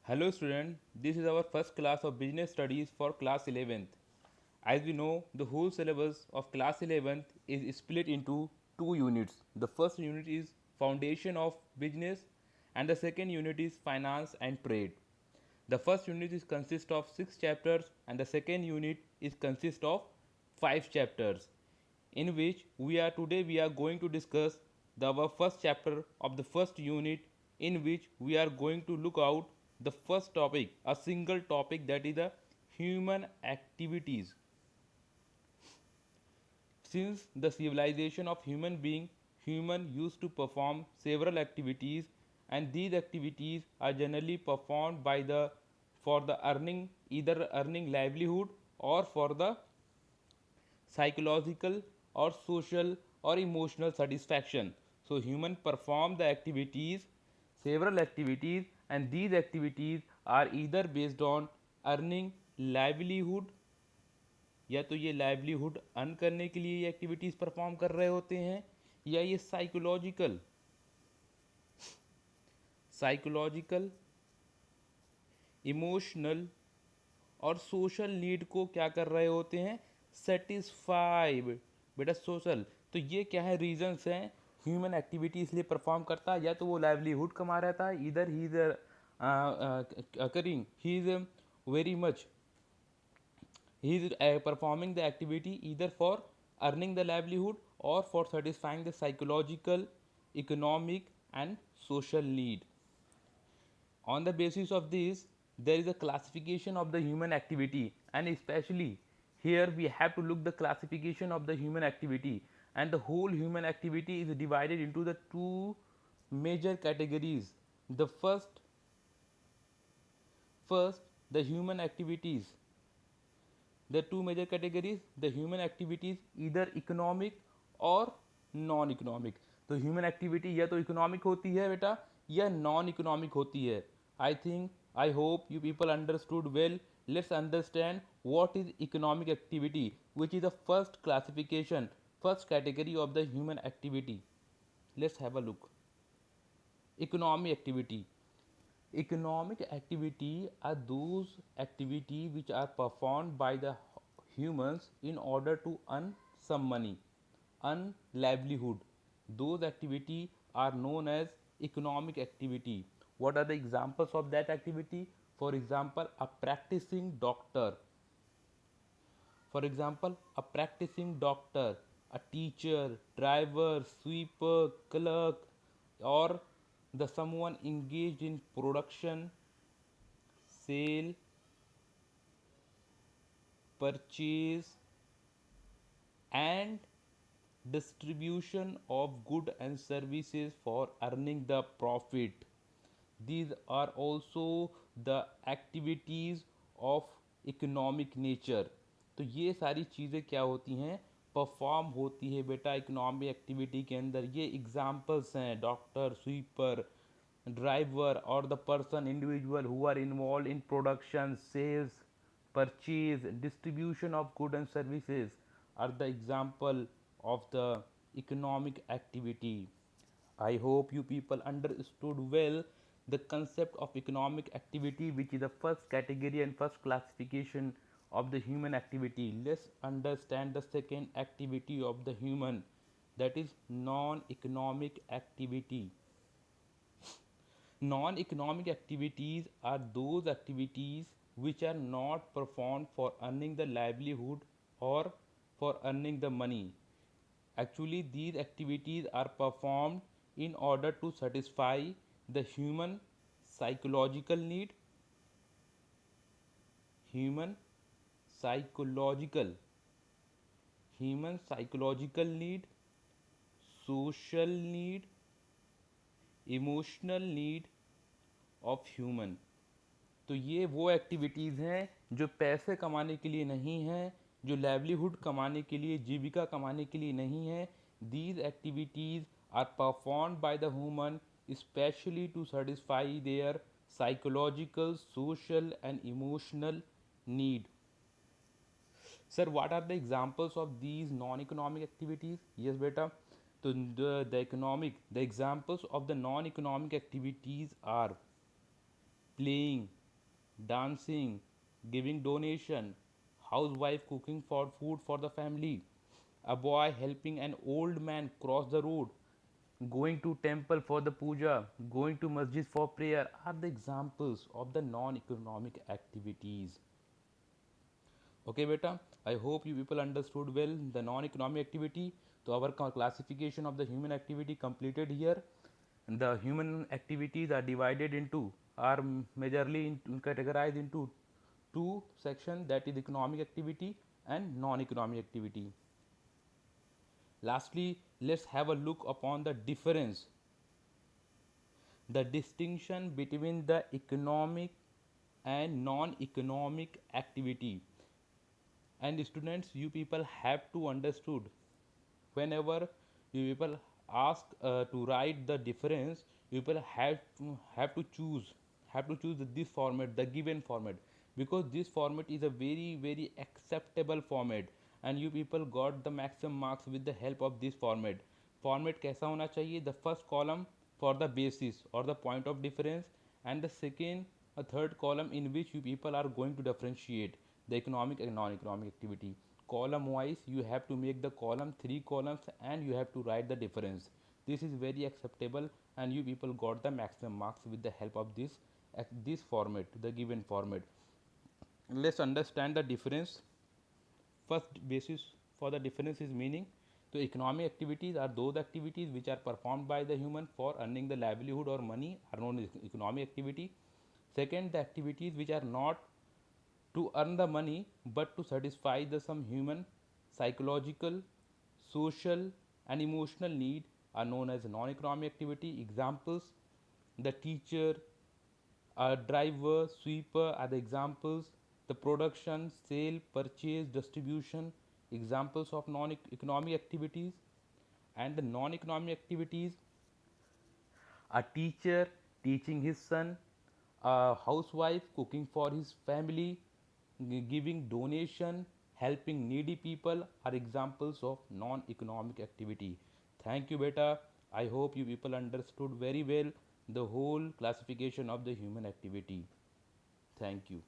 Hello student, this is our first class of business studies for class 11th. As we know, the whole syllabus of class 11th is split into two units. The first unit is foundation of business and the second unit is finance and trade. The first unit is consist of 6 chapters and the second unit is consist of 5 chapters, in which we are going to discuss our first chapter of the first unit, in which we are going to look out the first topic, a single topic, that is the human activities. Since the civilization of human being, human used to perform several activities, and these activities are generally performed by the for the earning, either earning livelihood or for the psychological or social or emotional satisfaction. So human perform the activities, several activities, and these activities are either based on earning livelihood, या तो ये livelihood earn करने के लिए ये activities perform कर रहे होते हैं, या ये साइकोलॉजिकल इमोशनल और सोशल नीड को क्या कर रहे होते हैं, सेटिस्फाई। बेटा सोशल, तो ये क्या है, रीजंस हैं ह्यूमन एक्टिविटी इसलिए परफॉर्म करता है, या तो वो लाइवलीहुड कमा रहा था, इधर he is occurring he is very much he is performing the activity either for earning the livelihood or for satisfying the psychological, economic and social need. On the basis of this, there is a classification of the human activity, and especially here we have to look the classification of the human activity, and the whole human activity is divided into the two major categories. The first the human activities, the two major categories, the human activities either economic और non economic. तो human activity या तो economic होती है बेटा, या non economic होती है. I hope you people understood well. Let's understand what is economic activity, which is the first classification, first category of the human activity. Let's have a look. Economic activity. Economic activity are those activity which are performed by the humans in order to earn some money, earn livelihood. Those activity are known as economic activity. What are the examples of that activity? For example, a practicing doctor. For example, a practicing doctor, a teacher, driver, sweeper, clerk, or the someone engaged in production, sale, purchase, and distribution of goods and services for earning the profit. These are also the activities of economic nature. तो ये सारी चीज़ें क्या होती हैं, perform होती है बेटा इकोनॉमिक एक्टिविटी के अंदर. ये एग्जांपल्स हैं डॉक्टर, स्वीपर, ड्राइवर और the person individual who are involve in production, sales, purchase, distribution of goods and services are the example of the economic activity. I hope you people understood well the concept of economic activity, which is the first category and first classification of the human activity. Let's understand the second activity of the human, that is non-economic activity. Non-economic activities are those activities which are not performed for earning the livelihood or for earning the money. Actually, these activities are performed in order to satisfy the psychological need, human psychological, human psychological need, social need, emotional need of human. तो ये वो activities हैं जो पैसे कमाने के लिए नहीं हैं, जो लाइवलीहुड कमाने के लिए, जीविका कमाने के लिए नहीं है. These activities are performed by the human specially to satisfy their psychological, social and emotional need. Sir what are the examples of these non economic activities? Yes बेटा, तो the examples of the non economic activities are playing, dancing, giving donation, housewife cooking for food for the family, a boy helping an old man cross the road, going to temple for the puja, going to masjid for prayer are the examples of the non-economic activities. Okay, beta. I hope you people understood well the non-economic activity. So our classification of the human activity completed here. And the human activities are divided into are majorly categorized into two sections, that is economic activity and non-economic activity. Lastly, let's have a look upon the difference, the distinction between the economic and non-economic activity. And students, you people have to understood, whenever you people ask to write the difference, you people have to choose this format, the given format, because this format is a very acceptable format, and you people got the maximum marks with the help of this format. Format कैसा होना चाहिए? The first column for the basis or the point of difference, and the second a third column in which you people are going to differentiate the economic and non-economic activity. Column wise you have to make the column 3 columns and you have to write the difference. This is very acceptable, and you people got the maximum marks with the help of this format, the given format. Let's understand the difference. First basis for the difference is meaning. So economic activities are those activities which are performed by the human for earning the livelihood or money are known as economic activity. Second, the activities which are not to earn the money but to satisfy the some human psychological, social and emotional need are known as non-economic activity. Examples: the teacher, a driver, sweeper are the examples. The production, sale, purchase, distribution, examples of non-economic activities. And the non-economic activities: a teacher teaching his son, a housewife cooking for his family, giving donation, helping needy people are examples of non-economic activity. Thank you, beta. I hope you people understood very well the whole classification of the human activity. Thank you.